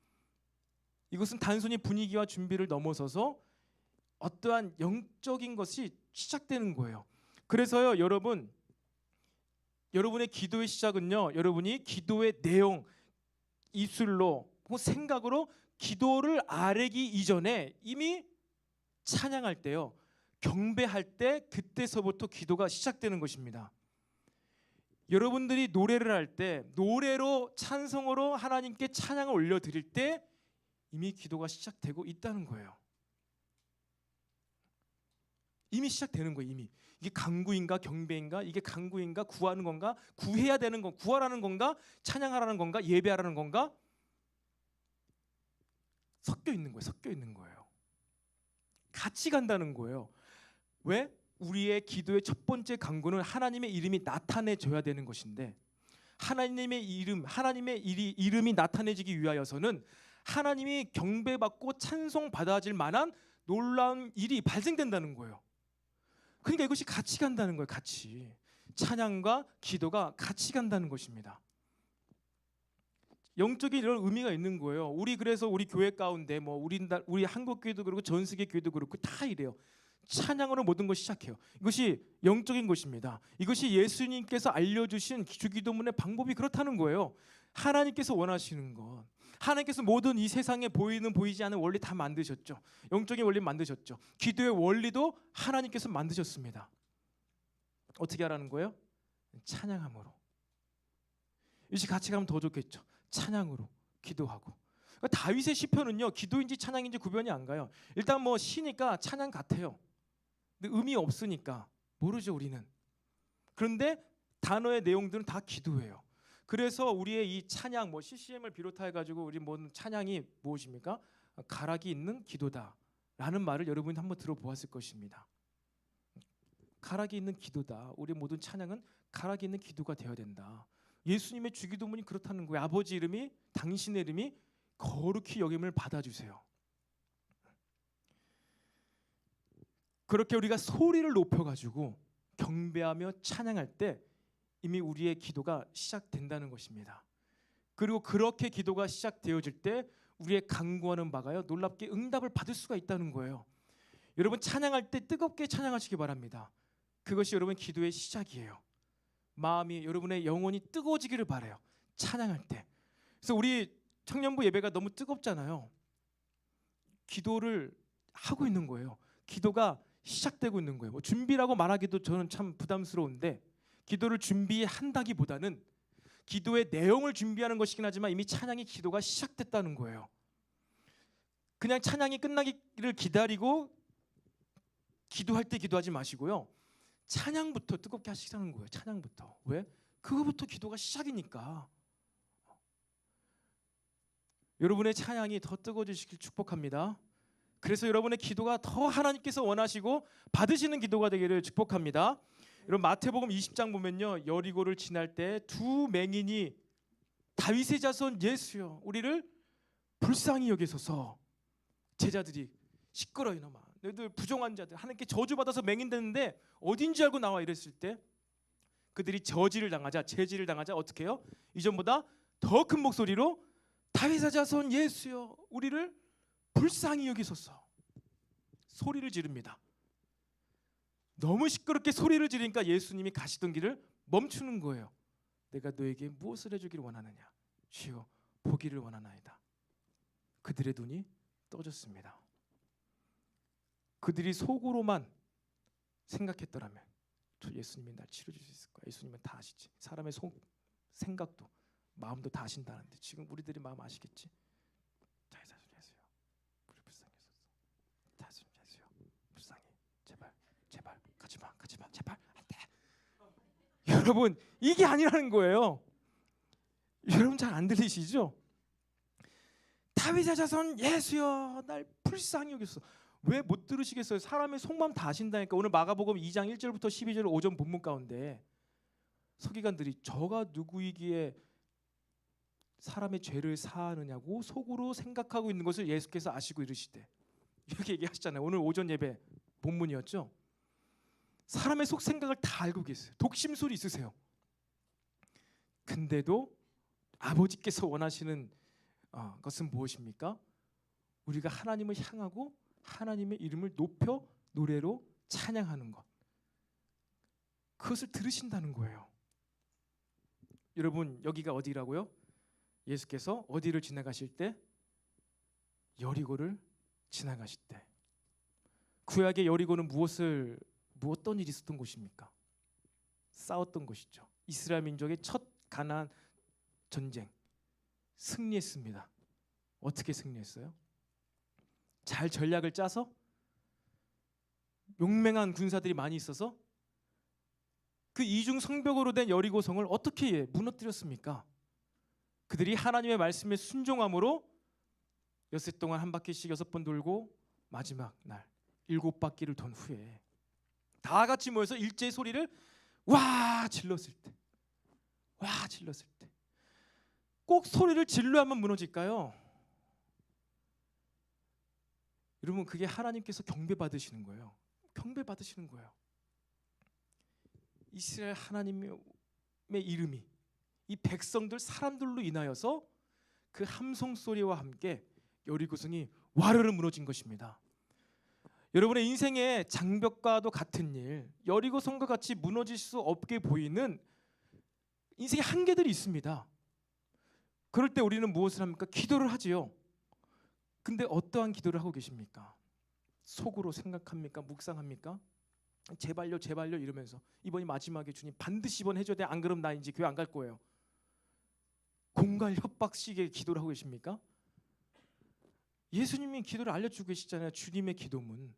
이것은 단순히 분위기와 준비를 넘어서서 어떠한 영적인 것이 시작되는 거예요. 그래서요, 여러분의 기도의 시작은요, 여러분이 기도의 내용, 입술로 혹은 생각으로 기도를 아뢰기 이전에 이미 찬양할 때요, 경배할 때, 그때서부터 기도가 시작되는 것입니다. 여러분들이 노래를 할 때, 노래로 찬송으로 하나님께 찬양을 올려드릴 때 이미 기도가 시작되고 있다는 거예요. 이미 시작되는 거예요. 이미. 이게 강구인가 경배인가, 이게 강구인가 구하는 건가, 구해야 되는 건, 구하라는 건가, 찬양하라는 건가, 예배하라는 건가, 섞여 있는 거예요. 섞여 있는 거예요. 같이 간다는 거예요. 왜? 우리의 기도의 첫 번째 강구는 하나님의 이름이 나타내져야 되는 것인데, 하나님의 이름이 나타내지기 위하여서는 하나님이 경배받고 찬송받아질 만한 놀라운 일이 발생된다는 거예요. 그러니까 이것이 같이 간다는 거예요. 같이. 찬양과 기도가 같이 간다는 것입니다. 영적인 이런 의미가 있는 거예요. 그래서 우리 교회 가운데 우리 한국 교회도 그렇고 전 세계 교회도 그렇고 다 이래요. 찬양으로 모든 걸 시작해요. 이것이 영적인 것입니다. 이것이 예수님께서 알려주신 주기도문의 방법이 그렇다는 거예요. 하나님께서 원하시는 것, 하나님께서 모든 이 세상에 보이는 보이지 않는 원리 다 만드셨죠. 영적인 원리 만드셨죠. 기도의 원리도 하나님께서 만드셨습니다. 어떻게 하라는 거예요? 찬양함으로. 이것이 같이 가면 더 좋겠죠. 찬양으로 기도하고. 그러니까 다윗의 시편은요, 기도인지 찬양인지 구별이 안 가요. 일단 뭐 시니까 찬양 같아요. 근데 의미 없으니까 모르죠, 우리는. 그런데 단어의 내용들은 다 기도예요. 그래서 우리의 이 찬양, CCM을 비롯해 가지고 우리 모든 찬양이 무엇입니까? 가락이 있는 기도다라는 말을 여러분이 한번 들어보았을 것입니다. 가락이 있는 기도다. 우리 모든 찬양은 가락이 있는 기도가 되어야 된다. 예수님의 주기도문이 그렇다는 거예요. 아버지 이름이, 당신의 이름이 거룩히 여김을 받아주세요. 그렇게 우리가 소리를 높여가지고 경배하며 찬양할 때 이미 우리의 기도가 시작된다는 것입니다. 그리고 그렇게 기도가 시작되어질 때 우리의 간구하는 바가요 놀랍게 응답을 받을 수가 있다는 거예요. 여러분 찬양할 때 뜨겁게 찬양하시기 바랍니다. 그것이 여러분 기도의 시작이에요. 마음이 여러분의 영혼이 뜨거워지기를 바라요. 찬양할 때. 그래서 우리 청년부 예배가 너무 뜨겁잖아요. 기도를 하고 있는 거예요. 기도가 시작되고 있는 거예요. 뭐 준비라고 말하기도 저는 참 부담스러운데 기도를 준비한다기보다는 기도의 내용을 준비하는 것이긴 하지만 이미 찬양이 기도가 시작됐다는 거예요. 그냥 찬양이 끝나기를 기다리고 기도할 때 기도하지 마시고요. 찬양부터 뜨겁게 하시자는 거예요. 찬양부터. 왜? 그거부터 기도가 시작이니까. 여러분의 찬양이 더 뜨거워지시길 축복합니다. 그래서 여러분의 기도가 더 하나님께서 원하시고 받으시는 기도가 되기를 축복합니다. 여러분 마태복음 20장 보면요, 여리고를 지날 때 두 맹인이 다윗의 자손 예수여 우리를 불쌍히 여기소서. 제자들이 시끄러 이놈아 너희들 부정한 자들 하나님께 저주받아서 맹인되는데 어딘지 알고 나와 이랬을 때 그들이 제지를 당하자 어떻게 해요? 이전보다 더 큰 목소리로 다윗의 자손 예수여 우리를 불쌍히 여기소서 소리를 지릅니다. 너무 시끄럽게 소리를 지르니까 예수님이 가시던 길을 멈추는 거예요. 내가 너에게 무엇을 해주기를 원하느냐? 주여 보기를 원하나이다. 그들의 눈이 떠졌습니다. 그들이 속으로만 생각했더라면 저 예수님이 날 치료줄 수 있을 거야. 예수님은 다 아시지. 사람의 생각도 마음도 다 아신다는데 지금 우리들이 마음 아시겠지? 자의 자손 예수여 우리 불쌍히 해소서. 자손 예수여 불쌍히 제발 가지마 제발 안돼. 여러분 이게 아니라는 거예요. 여러분 잘 안 들리시죠? 다윗의 자손 예수여 날 불쌍히 여기소서. 왜 못 들으시겠어요? 사람의 속마음 다 아신다니까. 오늘 마가복음 2장 1절부터 12절 오전 본문 가운데 서기관들이 저가 누구이기에 사람의 죄를 사하느냐고 속으로 생각하고 있는 것을 예수께서 아시고 이르시되 이렇게 얘기하시잖아요. 오늘 오전 예배 본문이었죠. 사람의 속 생각을 다 알고 계세요. 독심술이 있으세요. 근데도 아버지께서 원하시는 것은 무엇입니까? 우리가 하나님을 향하고 하나님의 이름을 높여 노래로 찬양하는 것. 그것을 들으신다는 거예요. 여러분 여기가 어디라고요? 예수께서 어디를 지나가실 때? 여리고를 지나가실 때. 구약의 여리고는 어떤 일이 있었던 곳입니까? 싸웠던 곳이죠. 이스라엘 민족의 첫 가나안 전쟁 승리했습니다. 어떻게 승리했어요? 잘 전략을 짜서 용맹한 군사들이 많이 있어서 그 이중 성벽으로 된 여리고성을 어떻게 무너뜨렸습니까? 그들이 하나님의 말씀에 순종함으로 엿새 동안 한 바퀴씩 6번 돌고 마지막 날 7바퀴를 돈 후에 다 같이 모여서 일제히 소리를 와 질렀을 때 꼭 소리를 질러야만 무너질까요? 여러분 그게 하나님께서 경배받으시는 거예요. 경배받으시는 거예요. 이스라엘 하나님의 이름이 이 백성들 사람들로 인하여서 그 함성 소리와 함께 여리고성이 와르르 무너진 것입니다. 여러분의 인생의 장벽과도 같은 일, 여리고성과 같이 무너질 수 없게 보이는 인생의 한계들이 있습니다. 그럴 때 우리는 무엇을 합니까? 기도를 하지요. 근데 어떠한 기도를 하고 계십니까? 속으로 생각합니까? 묵상합니까? 제발요 이러면서 이번이 마지막에 주님 반드시 이번 해줘야 돼. 안 그럼 나 이제 교회 안 갈 거예요. 공갈 협박식의 기도를 하고 계십니까? 예수님이 기도를 알려주고 계시잖아요. 주님의 기도문.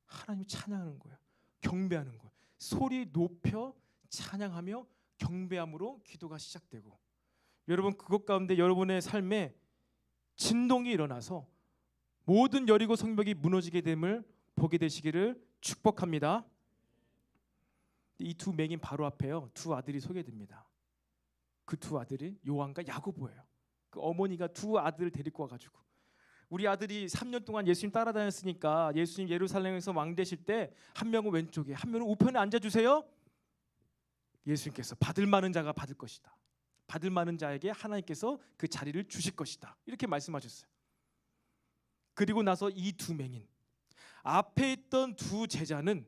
하나님 찬양하는 거예요. 경배하는 거예요. 소리 높여 찬양하며 경배함으로 기도가 시작되고 여러분 그것 가운데 여러분의 삶에 진동이 일어나서 모든 여리고 성벽이 무너지게 됨을 보게 되시기를 축복합니다. 이 두 맹인 바로 앞에요. 두 아들이 소개됩니다. 그 두 아들이 요한과 야고보예요. 그 어머니가 두 아들을 데리고 와가지고 우리 아들이 3년 동안 예수님 따라다녔으니까 예수님 예루살렘에서 왕 되실 때 한 명은 왼쪽에 한 명은 우편에 앉아주세요. 예수님께서 받을 많은 자가 받을 것이다. 받을 만한 자에게 하나님께서 그 자리를 주실 것이다. 이렇게 말씀하셨어요. 그리고 나서 이 두 맹인, 앞에 있던 두 제자는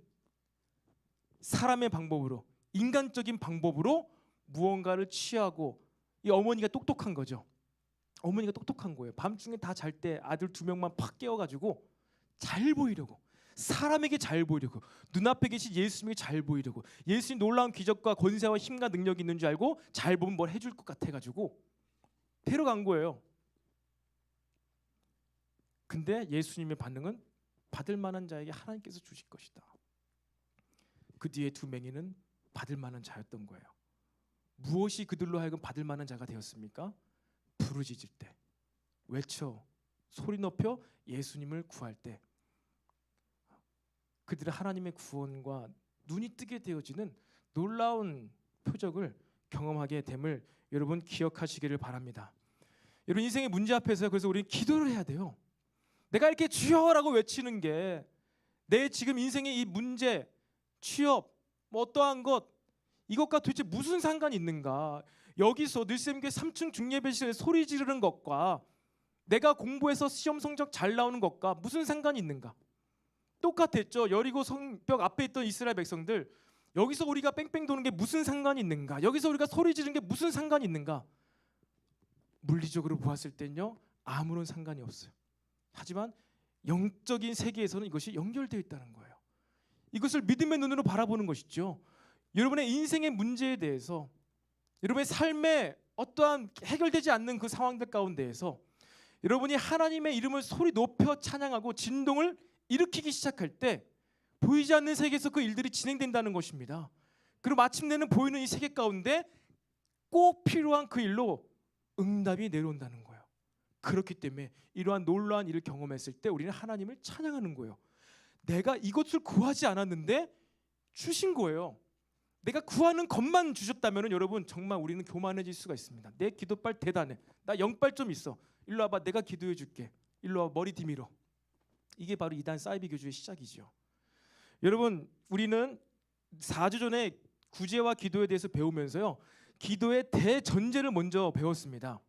사람의 방법으로, 인간적인 방법으로 무언가를 취하고, 이 어머니가 똑똑한 거죠. 어머니가 똑똑한 거예요. 밤중에 다 잘 때 아들 두 명만 팍 깨워가지고 잘 보이려고, 사람에게 잘 보이려고, 눈앞에 계신 예수님에게 잘 보이려고, 예수님 놀라운 기적과 권세와 힘과 능력이 있는 줄 알고 잘 보면 뭘 해줄 것 같아가지고 데려간 거예요. 근데 예수님의 반응은 받을 만한 자에게 하나님께서 주실 것이다. 그 뒤에 두 맹인은 받을 만한 자였던 거예요. 무엇이 그들로 하여금 받을 만한 자가 되었습니까? 부르짖을 때, 외쳐 소리 높여 예수님을 구할 때, 그들은 하나님의 구원과 눈이 뜨게 되어지는 놀라운 표적을 경험하게 됨을 여러분 기억하시기를 바랍니다. 여러분, 인생의 문제 앞에서 그래서 우리는 기도를 해야 돼요. 내가 이렇게 주여라고 외치는 게 내 지금 인생의 이 문제, 취업, 뭐 어떠한 것, 이것과 도대체 무슨 상관이 있는가? 여기서 늘샘교회 3층 중예배실에 소리 지르는 것과 내가 공부해서 시험 성적 잘 나오는 것과 무슨 상관이 있는가? 똑같았죠. 여리고 성벽 앞에 있던 이스라엘 백성들, 여기서 우리가 뺑뺑 도는 게 무슨 상관이 있는가? 여기서 우리가 소리 지르는 게 무슨 상관이 있는가? 물리적으로 보았을 때는요, 아무런 상관이 없어요. 하지만 영적인 세계에서는 이것이 연결되어 있다는 거예요. 이것을 믿음의 눈으로 바라보는 것이죠. 여러분의 인생의 문제에 대해서, 여러분의 삶에 어떠한 해결되지 않는 그 상황들 가운데에서 여러분이 하나님의 이름을 소리 높여 찬양하고 진동을 일으키기 시작할 때 보이지 않는 세계에서 그 일들이 진행된다는 것입니다. 그리고 마침내는 보이는 이 세계 가운데 꼭 필요한 그 일로 응답이 내려온다는 거예요. 그렇기 때문에 이러한 놀라운 일을 경험했을 때 우리는 하나님을 찬양하는 거예요. 내가 이것을 구하지 않았는데 주신 거예요. 내가 구하는 것만 주셨다면 여러분 정말 우리는 교만해질 수가 있습니다. 내 기도빨 대단해. 나 영빨 좀 있어. 일로 와봐. 내가 기도해 줄게. 일로 와. 머리 뒤밀어. 이게 바로 이단 사이비 교주의 시작이죠. 여러분, 우리는 4주 전에 구제와 기도에 대해서 배우면서요, 기도의 대전제를 먼저 배웠습니다.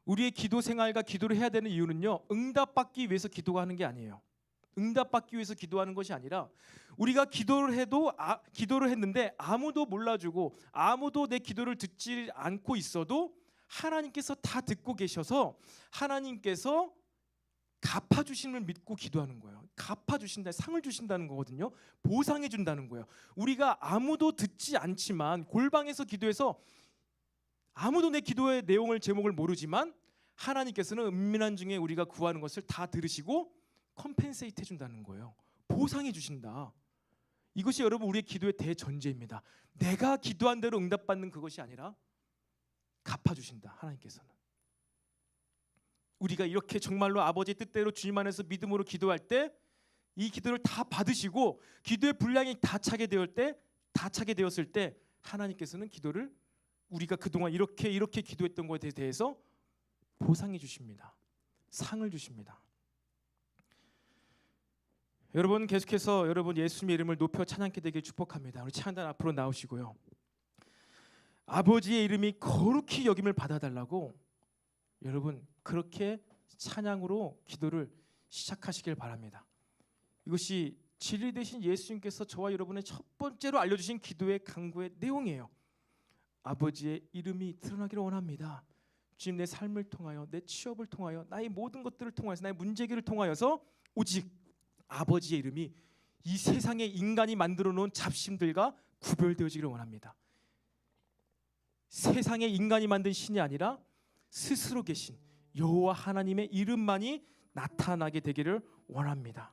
우리의 기도 생활과 기도를 해야 되는 이유는요, 응답받기 위해서 기도가 하는 게 아니에요. 응답받기 위해서 기도하는 것이 아니라 우리가 기도를 했는데 아무도 몰라주고 아무도 내 기도를 듣지 않고 있어도 하나님께서 다 듣고 계셔서 하나님께서 갚아주심을 믿고 기도하는 거예요. 갚아주신다, 상을 주신다는 거거든요. 보상해 준다는 거예요. 우리가 아무도 듣지 않지만 골방에서 기도해서 아무도 내 기도의 내용을, 제목을 모르지만 하나님께서는 은밀한 중에 우리가 구하는 것을 다 들으시고 컴펜세이트 해준다는 거예요. 보상해 주신다. 이것이 여러분 우리의 기도의 대전제입니다. 내가 기도한 대로 응답받는 그것이 아니라 갚아주신다, 하나님께서는. 우리가 이렇게 정말로 아버지의 뜻대로 주님 안에서 믿음으로 기도할 때 이 기도를 다 받으시고 기도의 분량이 다 차게 되었을 때 하나님께서는 기도를, 우리가 그동안 이렇게 기도했던 것에 대해서 보상해 주십니다. 상을 주십니다. 여러분, 계속해서 여러분 예수님의 이름을 높여 찬양케 되길 축복합니다. 우리 찬양 앞으로 나오시고요. 아버지의 이름이 거룩히 여김을 받아달라고 여러분 그렇게 찬양으로 기도를 시작하시길 바랍니다. 이것이 진리 되신 예수님께서 저와 여러분의 첫 번째로 알려주신 기도의 간구의 내용이에요. 아버지의 이름이 드러나기를 원합니다. 주님, 내 삶을 통하여, 내 취업을 통하여, 나의 모든 것들을 통하여서, 나의 문제기를 통하여서 오직 아버지의 이름이 이 세상에 인간이 만들어 놓은 잡심들과 구별되어지기를 원합니다. 세상에 인간이 만든 신이 아니라 스스로 계신 여호와 하나님의 이름만이 나타나게 되기를 원합니다.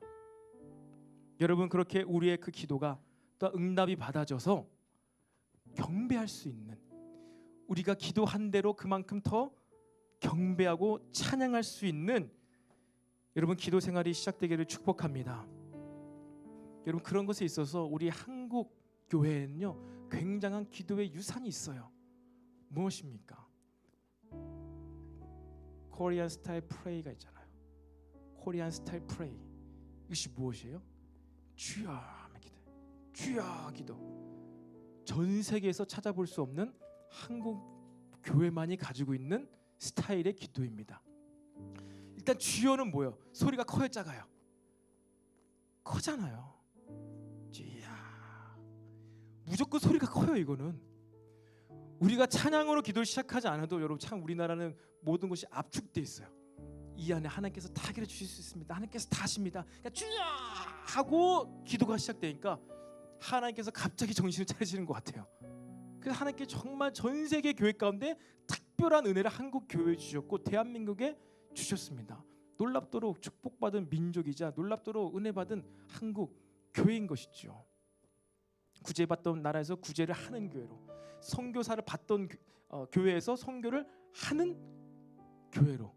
여러분, 그렇게 우리의 그 기도가 또 응답이 받아져서 경배할 수 있는, 우리가 기도한 대로 그만큼 더 경배하고 찬양할 수 있는 여러분 기도 생활이 시작되기를 축복합니다. 여러분, 그런 것에 있어서 우리 한국 교회에는요 굉장한 기도의 유산이 있어요. 무엇입니까? 코리안 스타일 프레이가 있잖아요. 코리안 스타일 프레이. 이것이 무엇이에요? 주여 기도, 주여 기도. 전 세계에서 찾아볼 수 없는 한국 교회만이 가지고 있는 스타일의 기도입니다. 일단 주여는 뭐예요? 소리가 커요, 작아요? 커잖아요. 이야, 무조건 소리가 커요. 이거는 우리가 찬양으로 기도를 시작하지 않아도 여러분 참 우리나라는 모든 것이 압축돼 있어요. 이 안에 하나님께서 다 해결해 주실 수 있습니다. 하나님께서 다 하십니다. 그러니까 주여 하고 기도가 시작되니까 하나님께서 갑자기 정신을 차리시는 것 같아요. 그래서 하나님께 정말 전 세계 교회 가운데 특별한 은혜를 한국 교회에 주셨고 대한민국에 주셨습니다. 놀랍도록 축복받은 민족이자 놀랍도록 은혜받은 한국 교회인 것이죠. 구제받던 나라에서 구제를 하는 교회로, 선교사를 받던 교회에서 선교를 하는 교회로,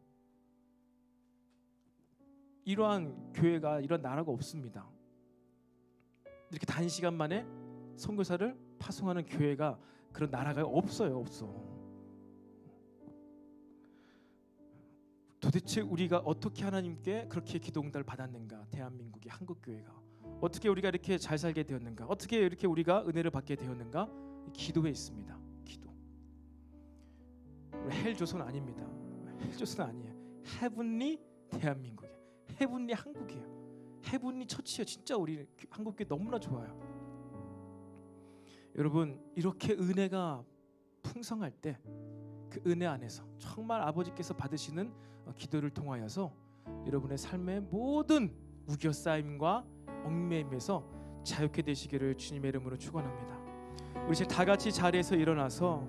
이러한 교회가, 이런 나라가 없습니다. 이렇게 단시간 만에 선교사를 파송하는 교회가, 그런 나라가 없어요. 없어. 도대체 우리가 어떻게 하나님께 그렇게 기도 응답을 받았는가? 대한민국의 한국 교회가 어떻게 우리가 이렇게 잘 살게 되었는가? 어떻게 이렇게 우리가 은혜를 받게 되었는가? 기도에 있습니다. 기도. 우리 헬조선 아닙니다. 헬조선 아니에요. 헤븐리 대한민국이에요. 헤븐리 한국이에요. 헤븐리 처치예요. 진짜 우리 한국 교회 너무나 좋아요. 여러분, 이렇게 은혜가 풍성할 때 그 은혜 안에서 정말 아버지께서 받으시는 기도를 통하여서 여러분의 삶의 모든 우겨싸임과 얽매임에서 자유케 되시기를 주님의 이름으로 축원합니다. 우리 지금 다 같이 자리에서 일어나서